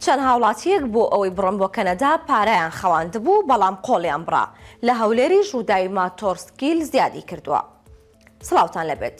چەند هاوڵاتیەک بۆ ئەوەی بڕن بۆ کەنەدا پارەیان خەواندبوو بەڵام قۆڵیان بڕا لە هەولێری ڕووداوی ماتۆرسکیل زیادی کردووە. سڵاوتان لەبێت.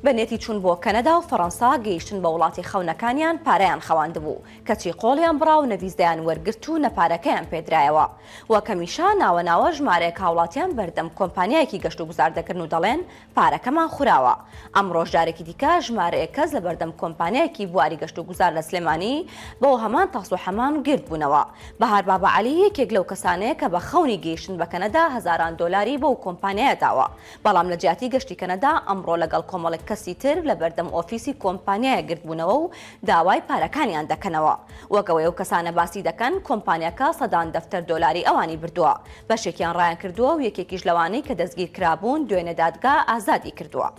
بەنێتی چوون بۆ کەنەدا و فەڕەنسا گەیشتن بە وڵاتی خەونەکانیان پارەیان خەواندبوو کەچی قۆڵیان بڕا و نەویزدەیان وەرگرت و نەپارەکەیان پێدرایەوە. وەکەمیشە ناوە ژمارەیەک هاوڵاتیان بەردەم کۆمپانیایەکی گەشت و گوزاردەکردن و دەڵێن پارەکەمان خوراوە. ئەم ڕۆژدارێکی دیکە ژمارەیەک کەس لە بەردەم کۆمپانیایەکی بواری گەشت و گوزار لە سلێمانی بۆ هەمان تاس و هەمان گرت بوونەوە. بەهار بابە عەلی یەکێک لەو کەسانەیە کە بە خەونی گەیشتن بە کەنەدا هەزاران دۆلاری بۆ کۆمپانیایە داوە. بەڵام لە جیاتی گەشتی کەنەدا ئەمڕۆ لەگەڵ کۆمەڵێک کەسی تر لە بەردەم ئۆفیسی کۆمپانیایە گرتبوونەوە و داوای پارەکانیان دەکەنەوە. وەکەوەی ئەو کەسانە باسی دەکەن کۆمپانیەکە سەدان دەفتەر دۆلاری ئەوانی بردووە. بەشێکیان ڕایان کردووە و یەکێکیش لەوانەی کە دەستگیر کرابوون دوێنێ دادگا ئازادی کردووە.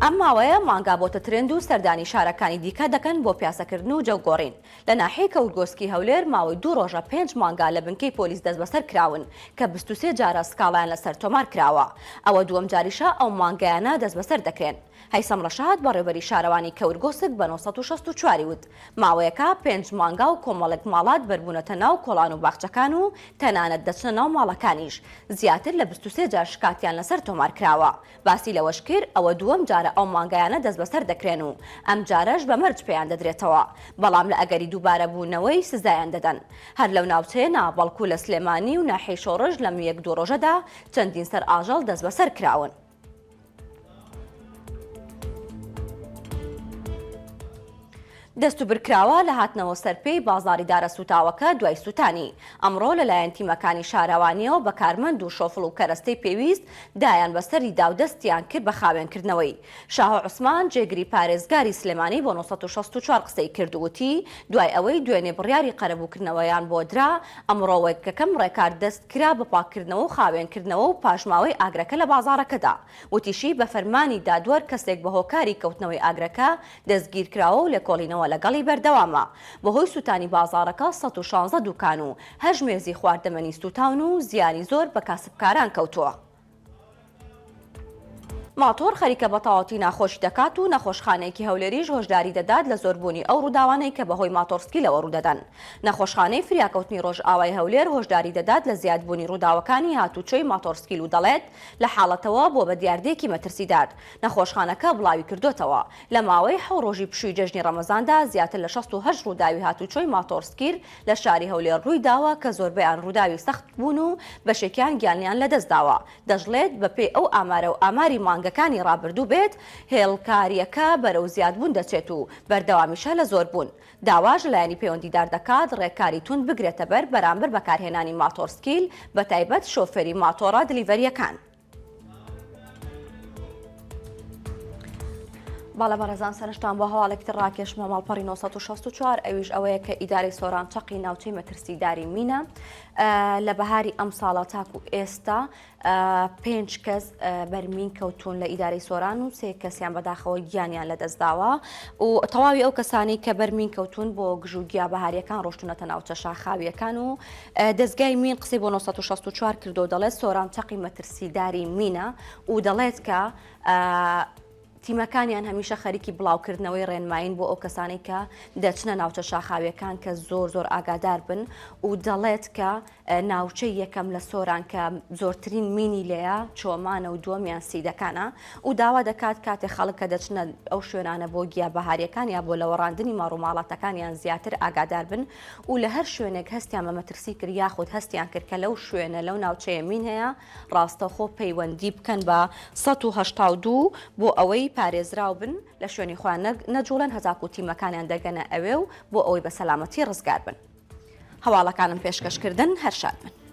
ئەم ماوەیە مانگا بۆتە ترند و سەردانی شارەکانی دیکە دەکەن بۆ پیاسەکردن و جەوگۆڕین. لە ناحیەی کەوتگۆسکی هەولێر ماوەی 2 ڕۆژە 5 مانگا لە بنکەی پۆلیس دەست بەسەر کراون کە 23 جارە سکاڵیان لەسەر تۆمار کراوە. ئەوە دووەم جاریشە ئەو مانگایانە دەست بەسەر دەکرێن. هەیسەم ڕەشاد بەڕێوەبەری شارەوانی کەوتگۆسک بە 964 وت ماوەیەکە 5 مانگا و کۆمەڵێک ماڵات بەربوونەتە ناو کۆڵان و باخچەکان و تەنانەت دەچنە ناو ماڵەکانیش. زیاتر لە 23 جار شکاتیان لەسەر تۆمار کراوە. باسی لەوەش کرد ئەوە دووەم جارە ئەو مانگایانە دەست بەسەر دەکرێن و ئەم جارەش بە مەرج پێیان دەدرێتەوە. بەڵام لە ئەگەری دووبارە بوونەوەی سزایان دەدەن. هەر لەو ناوچەیە بەڵکو لە سلێمانی و ناحیەی شۆڕژ لەم 1-2 ڕۆژەدا چەندین سەر ئاژەڵ دەست بەسەر کراون. دەست و برکراوە لە هاتنەوە سەرپێی بازاڕی دارە سوتاوەکە دوای سوتانی. ئەمڕۆ لەلایەن تیمەکانی شارەوانیەوە بە کارمەند و شۆفڵ و کەرەستەی پێویست دایان بەسەری داودەستیان کرد بە خاوێنکردنەوەی. شاهۆ عوسمان جێگری پارێزگاری سلێمانی بۆ 964 قسەی کردووتی دوای ئەوەی دوێنێ بڕیاری قەرەبووکردنەوەیان بۆ درا ئەمڕۆ وەکەکەم ڕێکار دەست کرا بە پاکردنەوە و خاوێنکردنەوە و پاشماوەی ئاگرەکە لە بازاڕەکەدا. وتیشی بە فەرمانی دادوەر کەسێک بە هۆکاری کەوتنەوەی ئاگرەکە دەستگیر کراوە و لێکۆڵینەوە لەگەڵی بەردەوامە. بەهۆی سوتانی بازاڕەکە 116 دوکان و هەژ مێزی خواردەمەنی سوتاون و زیانی زۆر بە کاسبکاران کەوتووە. ماتۆر خەریکە بە تەواوەتی ناخۆشی دەکات و نەخۆشخانەیەکی هەولێریش هۆشداری دەدات لە زۆربوونی ئەو ڕووداوانەی کە بەهۆی ماتۆرسکیلەوە ڕوودەدەن. نەخۆشخانەی فریاکەوتنی ڕۆژئاوای هەولێر هۆشداری دەدات لە زیادبوونی ڕووداوەکانی هاتوچۆی ماتۆرسکیل و دەڵێت لە حاڵەتەوە بۆ بە دیاردەیەکی مەترسیدار. نەخۆشخانەکە بڵاوی کردوتەوە. لە ماوەی 7 ڕۆژی پشووی جەژنی ڕەمەزاندا زیاتر لە 68 ڕووداوی هاتوچۆی ماتۆرسکیل لە شاری هەولێر ڕووی داوە کە زۆربەیان ڕووداوی سەخت بوون و بەشێکیان گیانیان لەدەست داوە. دەژڵێت بەپێی ئەو ئامارە و ئاماری مانگەکانی ڕابردوو بێت هێڵکاریەکە بەرەو زیادبوون دەچێت و بەردەوامیشە لە زۆر بوون. داواژ لایەنی پەیوەندیدار دەکات ڕێکاری تون بگرێتە بەر بەرامبەر بەکارهێنانی ماتۆرسکیل بە تایبەت شۆفێری ماتۆڕە دلیڤەریەکان. باڵە بەڕێزان سەرنجتان بۆ هەواڵێکی ڕاکێشمە ماڵپەڕی 964 ئەویش ئەوەیە کە ئیدارەی سۆران چەقی ناوچەی مەترسیداری مینە لە بەهاری ئەم ساڵە تاکو ئێستا 5 کەس بەرمین کەوتون لە ئیدارەی سۆران و 3 کەسیان بەداخەوە گیانیان لەدەستداوە و تەواوی ئەو کەسانی کە بەرمین کەوتون بۆ گژوگیا بەهاریەکان ڕۆشتونەتە ناوچە شاخاویەکان و دەستگای مین قسەی بۆ 964 کردو دەڵێت سۆران چەقی مەترسیداری مینە و دەڵێت کە تیمەکانیان هەمیشە خەریکی بڵاوکردنەوەی ڕێنماین بۆ ئەو کەسانی کە دەچنە ناوچە شاخاویەکان کە زۆر ئاگادار بن و دەڵێت کە ناوچەی یەکەم لە سۆران کە زۆرترین مینی لێیە چۆمانە و دووەمیان سیدەکانە و داوا دەکات کاتێک خەڵک کە دەچنە ئەو شوێنانە بۆ گیابەهاریەکان یا بۆ لەوەڕاندنی ماڕووماڵاتەکانیان زیاتر ئاگادار بن و لە هەر شوێنێک هەستیان بە مەترسی کرد یاخود هەستیان کرد کە لەو شوێنە لەو ناوچەیە مین هەیە ڕاستەخۆ پەیوەندی بکەن بە 182 بۆ ئەوەی پارێزراو بن لە شوێنی خۆیان نەجوڵن هەزاک و تیمەکانیان دەگەنە ئەوێ و بۆ ئەوەی بە سەلامەتی ڕزگار بن. هەواڵەکانم پێشکەشکردن هەر شاد بن.